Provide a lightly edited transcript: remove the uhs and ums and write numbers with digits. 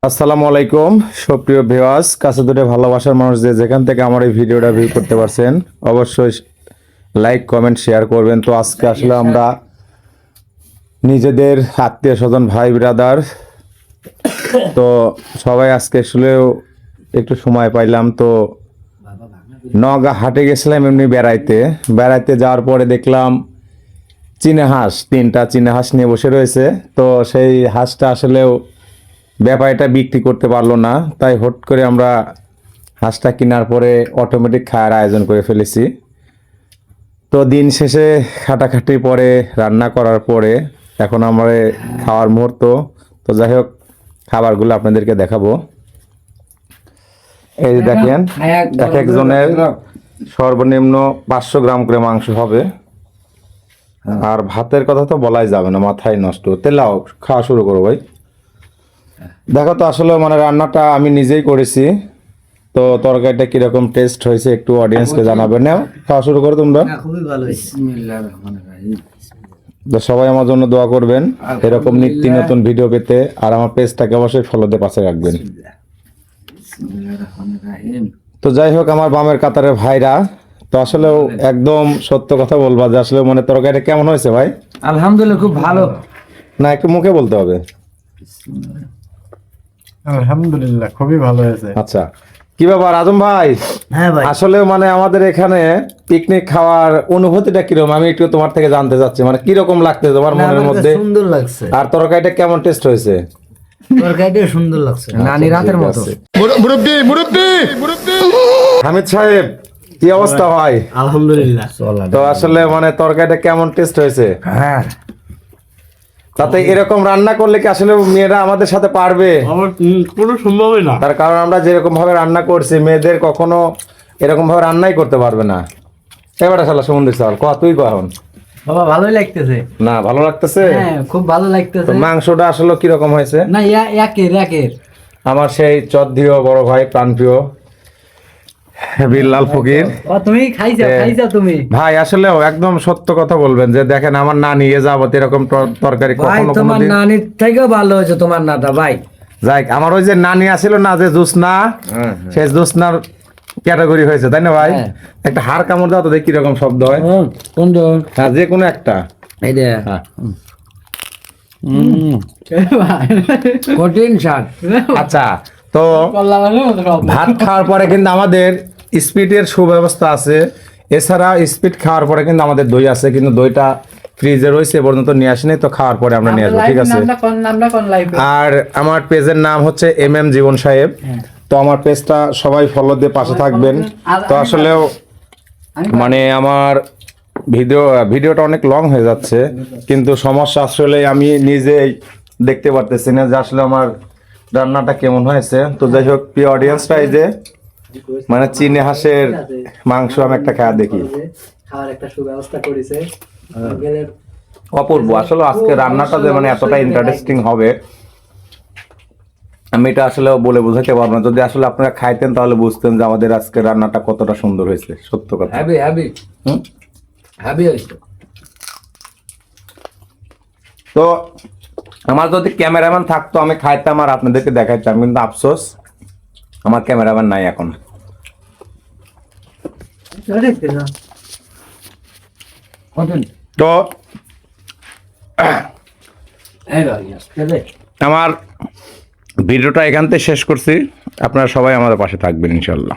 আসসালামু আলাইকুম সুপ্রিয় ভিউয়ার্স, কাছে দূরে ভালোবাসার মানুষ যে যেখান থেকে আমার এই ভিডিওটা ভিউ করতে পারছেন অবশ্যই লাইক কমেন্ট শেয়ার করবেন। তো আজকে আসলে আমরা নিজেদের আত্মীয় স্বজন ভাই ব্রাদার তো সবাই আজকে আসলে একটু সময় পাইলাম, তো নওগাঁ হাটে গেছিলাম এমনি বেড়াইতে যাওয়ার পরে দেখলাম তিনটা চীনা হাঁস নিয়ে বসে রয়েছে। তো সেই হাঁসটা আসলেও ব্যাপারীটা বিক্রি করতে পারলো না, তাই হট করে আমরা হাঁসটা কেনার পরে অটোমেটিক খাওয়ার আয়োজন করে ফেলেছি। তো দিন শেষে খাটাখাটির পরে রান্না করার পরে এখন আমরা খাওয়ার মুহূর্ত। তো যাই হোক, খাবারগুলো আপনাদেরকে দেখাবো। এই যে দেখেন, এক একজনের সর্বনিম্ন 500 গ্রাম করে মাংস হবে। আর ভাতের কথা তো বলাই যাবে না, মাথায় নষ্ট। তেলাও খাওয়া শুরু করো ভাই। দেখো তো আসলে মানে রান্নাটা আমি নিজেই করেছি, তো তরকারিটা কিরকম টেস্ট হয়েছে একটু অডিয়েন্সকে জানাবেন। না খাওয়া শুরু করো তোমরা। খুবই ভালো হয়েছে। বিসমিল্লাহির রহমানির রহিম। তো সবাই আমার জন্য দোয়া করবেন এরকম নিত্য নতুন ভিডিও পেতে, আর আমার পেজটাকে অবশ্যই ফলো দিয়ে পাশে রাখবেন। বিসমিল্লাহির রহমানির রহিম। তো যাই হোক, আমার বামের কাতারের ভাইরা, তো আসলে একদম সত্য কথা বলবা যে আসলে মানে তরকারিটা কেমন হয়েছে ভাই? আলহামদুলিল্লাহ খুব ভালো। না একটু মুখে বলতে হবে। আলহামদুলিল্লাহ খুবই ভালো হয়েছে। আচ্ছা, কি ব্যাপার আজম ভাই? হ্যাঁ ভাই। আসলে মানে আমাদের এখানে পিকনিক খাওয়ার অনুভূতিটা কিরকম আমি একটু তোমার থেকে জানতে চাচ্ছি, মানে কিরকম লাগছে তোমার মনের মধ্যে? সুন্দর লাগছে। আর তরকারিটা কেমন টেস্ট হয়েছে? তরকারিটা সুন্দর লাগছে। নানি রাতের ঠিক মতো। আছে। হামিদ সাহেব, কি অবস্থা ভাই? আলহামদুলিল্লাহ। তো আসলে মানে তরকারিটা কেমন টেস্ট হয়েছে? হ্যাঁ। তাতে এরকম রান্না করলে কি আসলে মেয়েরা আমাদের সাথে পারবে? আমার কোনো সম্ভবই না। তার কারণ আমরা যেরকম ভাবে রান্না করছি মেয়েদের কখনো এরকম ভাবে রান্নাই করতে পারবে না। এবারে শালা সমুদ্র চাল তুই কখন? বাবা ভালোই লাগতেছে। না ভালো লাগতেছে? হ্যাঁ খুব ভালো লাগতেছে। তো মাংসটা আসলে কিরকম হয়েছে? না একের। আমার সেই চদ্দীয় বড় ভাই প্রাণপ্রিয় বিল্লাল ফকির ও তুমি খাইছা তুমি। ভাই আসলেও একদম সত্য কথা বলবেন যে দেখেন আমার নানি এ যাবত এরকম তরকারি ভাই কখনো তোমার কোনোদিন। নানির থেকেও ভালো হয়েছে তোমার নাটা ভাই। যাই আমার ওই যে নানি আছিল না যে জুসনা, সেই জুসনার ক্যাটাগরি হয়েছে তাই না ভাই? হ্যাঁ। একটা হাড় কামড় দাও তো দেখি কিরকম শব্দ হয়। কোনটা? হ্যাঁ যে কোনো একটা। এই দে। হ্যাঁ। কঠিন স্বাদ। আচ্ছা, তো ভাত খাওয়ার পরে কিন্তু আমাদের স্পিডের সুব্যবস্থা আছে। এছাড়া স্পিড খাওয়ার পরে কিন্তু আমাদের দই আছে, কিন্তু দইটা ফ্রিজে রয়েছে পর্যন্ত নিয়ে আসেনি, তো খাওয়ার পরে আমরা নিয়ে আসবো, ঠিক আছে? আর আমার পেজের নাম হচ্ছে জীবন সাহেব। তো আমার পেজটা সবাই ফলো দিয়ে পাশে থাকবেন। তো আসলেও মানে আমার ভিডিওটা অনেক লং হয়ে যাচ্ছে, কিন্তু সমস্যা আসলে আমি নিজেই দেখতে পারতেছি না যে আসলে আমার রান্নাটা কেমন হয়েছে। তো যাই হোক, প্রিয় অডিয়েন্সটা এই যে মানে চীনা হাঁসের মাংস আমি একটা খাওয়া দেখি। খাওয়ার একটা সুব্যবস্থা করেছে। অপূর্ব আসলে আজকে রান্নাটা যে মানে এতটা ইন্টারেস্টিং হবে আমি এটা আসলে বলে বোঝাতে পারবো না। যদি আসলে আপনারা খাইতেন তাহলে বুঝতেন যে আমাদের আজকে রান্নাটা কতটা সুন্দর হয়েছে। সত্য কথা। হ্যাবি হয়েছে। তো আমার যদি ক্যামেরাম্যান থাকতো আমি খাইতাম আর আপনাদেরকে দেখাইতাম, কিন্তু আফসোস আমার ক্যামেরাম্যান নাই এখন। তো আমার ভিডিওটা এখান থেকে শেষ করছি। আপনারা সবাই আমাদের পাশে থাকবেন ইনশাল্লাহ।